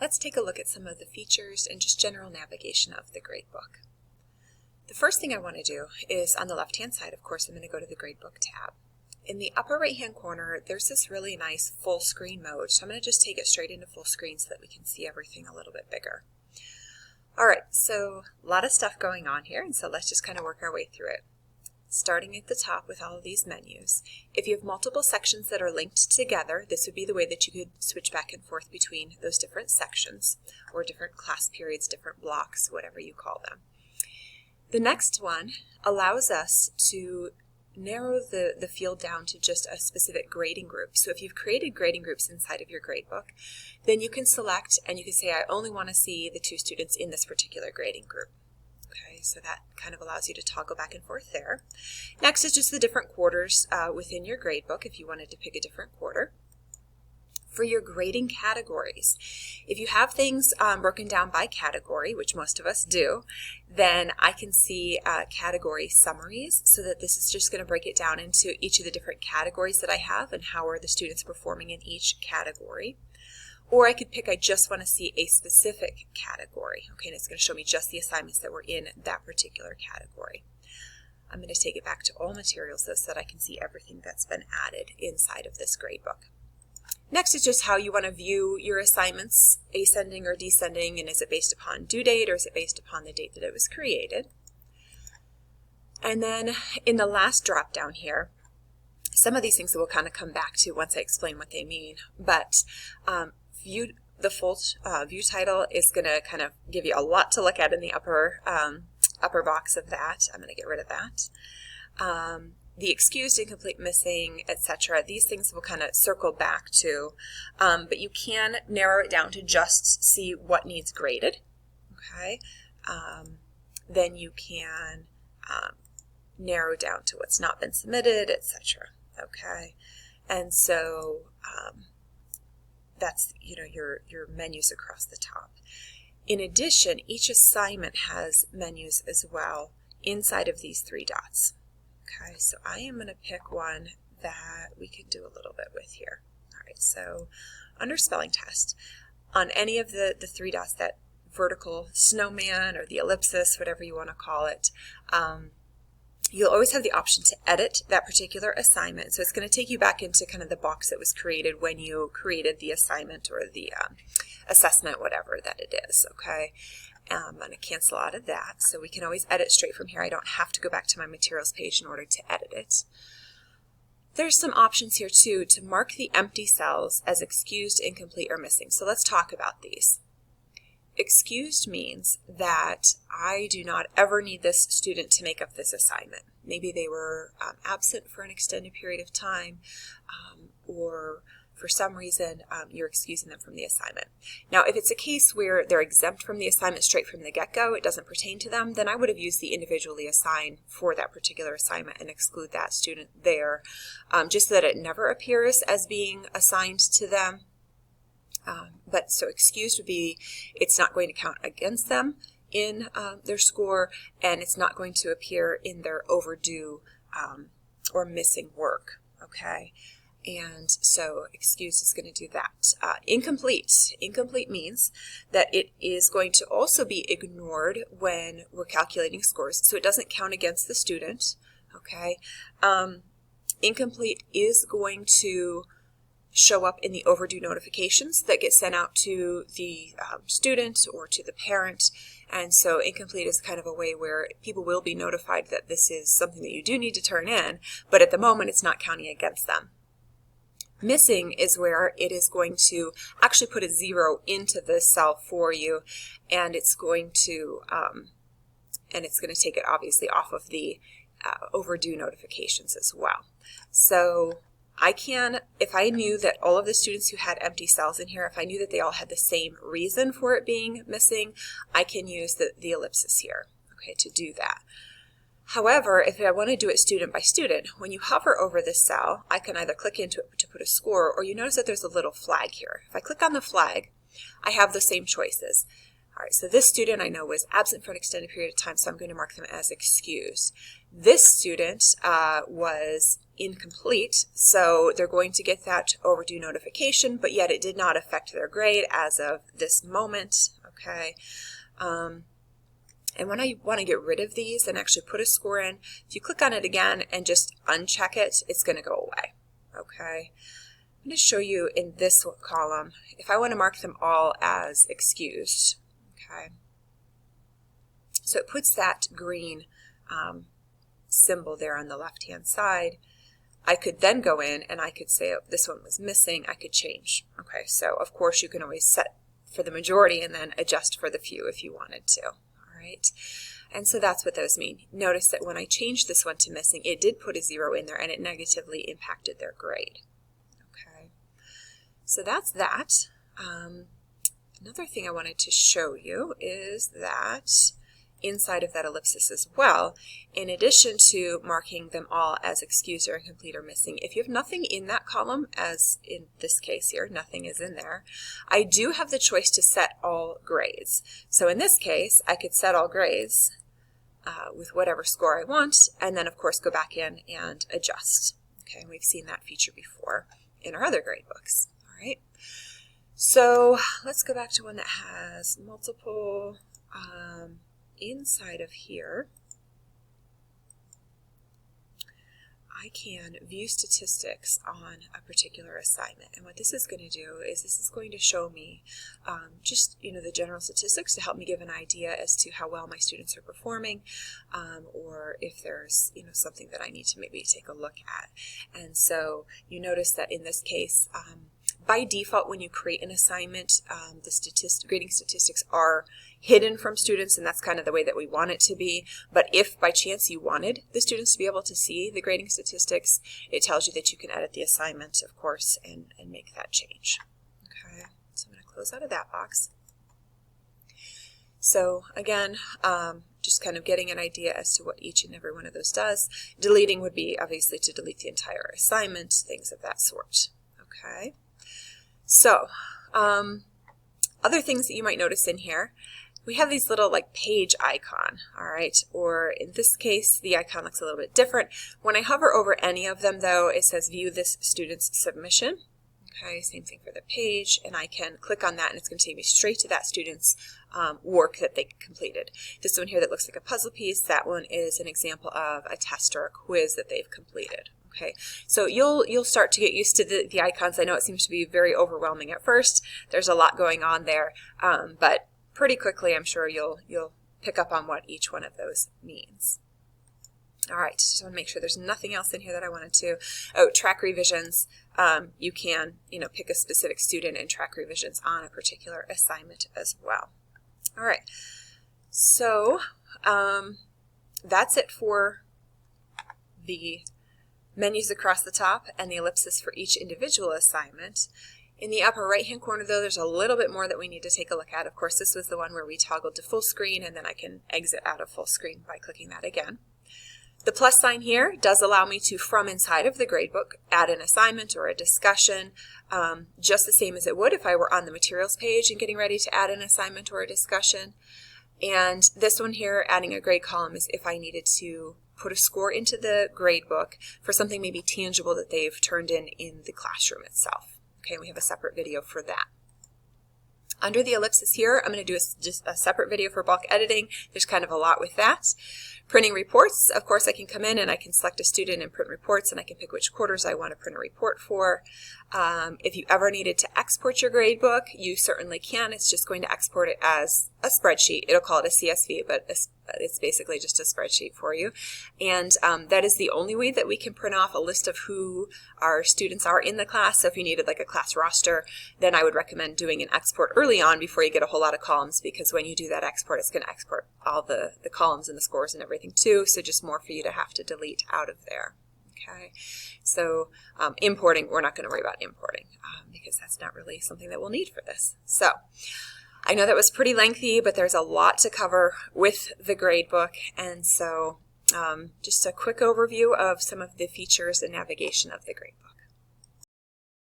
Let's take a look at some of the features and just general navigation of the Gradebook. The first thing I want to do is on the left-hand side, of course, I'm going to go to the Gradebook tab. In the upper right-hand corner, there's this really nice full screen mode, so I'm going to just take it straight into full screen so that we can see everything a little bit bigger. Alright, so a lot of stuff going on here, and so let's just kind of work our way through it. Starting at the top with all of these menus. If you have multiple sections that are linked together, this would be the way that you could switch back and forth between those different sections, or different class periods, different blocks, whatever you call them. The next one allows us to narrow the field down to just a specific grading group. So if you've created grading groups inside of your gradebook, then you can select and you can say, I only want to see the 2 students in this particular grading group. Okay, so that kind of allows you to toggle back and forth there. Next is just the different quarters within your gradebook if you wanted to pick a different quarter. For your grading categories, if you have things broken down by category, which most of us do, then I can see category summaries, so that this is just going to break it down into each of the different categories that I have and how are the students performing in each category. Or I could pick, I just want to see a specific category, okay, and it's going to show me just the assignments that were in that particular category. I'm going to take it back to all materials though, so that I can see everything that's been added inside of this gradebook. Next is just how you want to view your assignments, ascending or descending, and is it based upon due date or is it based upon the date that it was created. And then in the last drop down here, some of these things we'll kind of come back to once I explain what they mean, but the full view title is going to kind of give you a lot to look at in the upper box of that. I'm going to get rid of that. The excused, incomplete, missing, etc. These things will kind of circle back to, but you can narrow it down to just see what needs graded. Okay, then you can narrow down to what's not been submitted, etc. Okay, and so that's your menus across the top. In addition, each assignment has menus as well inside of these 3 dots. Okay, so I am going to pick one that we can do a little bit with here. All right, so under spelling test, on any of the 3 dots, that vertical snowman or the ellipsis, whatever you want to call it, you'll always have the option to edit that particular assignment. So it's going to take you back into kind of the box that was created when you created the assignment or the assessment, whatever that it is, okay? I'm going to cancel out of that, so we can always edit straight from here. I don't have to go back to my materials page in order to edit it. There's some options here too to mark the empty cells as excused, incomplete, or missing. So let's talk about these. Excused means that I do not ever need this student to make up this assignment. Maybe they were absent for an extended period of time, or for some reason you're excusing them from the assignment. Now, if it's a case where they're exempt from the assignment straight from the get-go, it doesn't pertain to them, then I would have used the individually assign for that particular assignment and exclude that student there, just so that it never appears as being assigned to them. But so excused would be, it's not going to count against them in their score, and it's not going to appear in their overdue or missing work, okay? And so excused is going to do that. Incomplete. Incomplete means that it is going to also be ignored when we're calculating scores, so it doesn't count against the student, okay? Incomplete is going to show up in the overdue notifications that get sent out to the student or to the parent, and so incomplete is kind of a way where people will be notified that this is something that you do need to turn in, but at the moment it's not counting against them. Missing is where it is going to actually put a 0 into the cell for you, and it's going to take it obviously off of the overdue notifications as well. So I can, if I knew that all of the students who had empty cells in here, if I knew that they all had the same reason for it being missing, I can use the ellipsis here, okay, to do that. However, if I want to do it student by student, when you hover over this cell, I can either click into it to put a score, or you notice that there's a little flag here. If I click on the flag, I have the same choices. All right, so this student I know was absent for an extended period of time, so I'm going to mark them as excused. This student was incomplete, so they're going to get that overdue notification, but yet it did not affect their grade as of this moment, okay? And when I want to get rid of these and actually put a score in, if you click on it again and just uncheck it, it's going to go away, okay? I'm going to show you in this column, if I want to mark them all as excused, okay? So it puts that green symbol there on the left-hand side. I could then go in and I could say, oh, this one was missing, I could change. Okay, so of course you can always set for the majority and then adjust for the few if you wanted to. All right, and so that's what those mean. Notice that when I changed this one to missing, it did put a 0 in there and it negatively impacted their grade. Okay, so that's that. Another thing I wanted to show you is that inside of that ellipsis as well, in addition to marking them all as excused or incomplete or missing, if you have nothing in that column, as in this case here, nothing is in there, I do have the choice to set all grades. So in this case, I could set all grades with whatever score I want, and then of course go back in and adjust. Okay, and we've seen that feature before in our other grade books. All right, so let's go back to one that has multiple. Inside of here, I can view statistics on a particular assignment. And what this is going to do is this is going to show me just, the general statistics to help me give an idea as to how well my students are performing, or if there's, something that I need to maybe take a look at. And so you notice that in this case, by default, when you create an assignment, the grading statistics are hidden from students, and that's kind of the way that we want it to be. But if by chance you wanted the students to be able to see the grading statistics, it tells you that you can edit the assignment, of course, and make that change. Okay, so I'm going to close out of that box. So again, just kind of getting an idea as to what each and every one of those does. Deleting would be obviously to delete the entire assignment, things of that sort. Okay. So, other things that you might notice in here, we have these little like page icon, all right, or in this case, the icon looks a little bit different. When I hover over any of them though, it says view this student's submission. Okay, same thing for the page, and I can click on that and it's going to take me straight to that student's work that they completed. This one here that looks like a puzzle piece, that one is an example of a test or a quiz that they've completed. Okay, so you'll start to get used to the icons. I know it seems to be very overwhelming at first. There's a lot going on there, but pretty quickly I'm sure you'll pick up on what each one of those means. All right, just want to make sure there's nothing else in here that I wanted to. Oh, track revisions. You can pick a specific student and track revisions on a particular assignment as well. All right, so that's it for the menus across the top and the ellipsis for each individual assignment. In the upper right hand corner though, there's a little bit more that we need to take a look at. Of course, this was the one where we toggled to full screen, and then I can exit out of full screen by clicking that again. The plus sign here does allow me to, from inside of the gradebook, add an assignment or a discussion, just the same as it would if I were on the materials page and getting ready to add an assignment or a discussion. And this one here, adding a grade column, is if I needed to put a score into the gradebook for something maybe tangible that they've turned in the classroom itself. Okay, we have a separate video for that. Under the ellipsis here, I'm going to do just a separate video for bulk editing. There's kind of a lot with that. Printing reports, of course I can come in and I can select a student and print reports, and I can pick which quarters I want to print a report for. If you ever needed to export your gradebook, you certainly can. It's just going to export it as a spreadsheet. It'll call it a CSV, but it's basically just a spreadsheet for you. And that is the only way that we can print off a list of who our students are in the class. So if you needed like a class roster, then I would recommend doing an export early on before you get a whole lot of columns, because when you do that export, it's going to export all the columns and the scores and everything too. So just more for you to have to delete out of there. Okay, so importing, we're not going to worry about importing because that's not really something that we'll need for this. So I know that was pretty lengthy, but there's a lot to cover with the gradebook, and so just a quick overview of some of the features and navigation of the gradebook.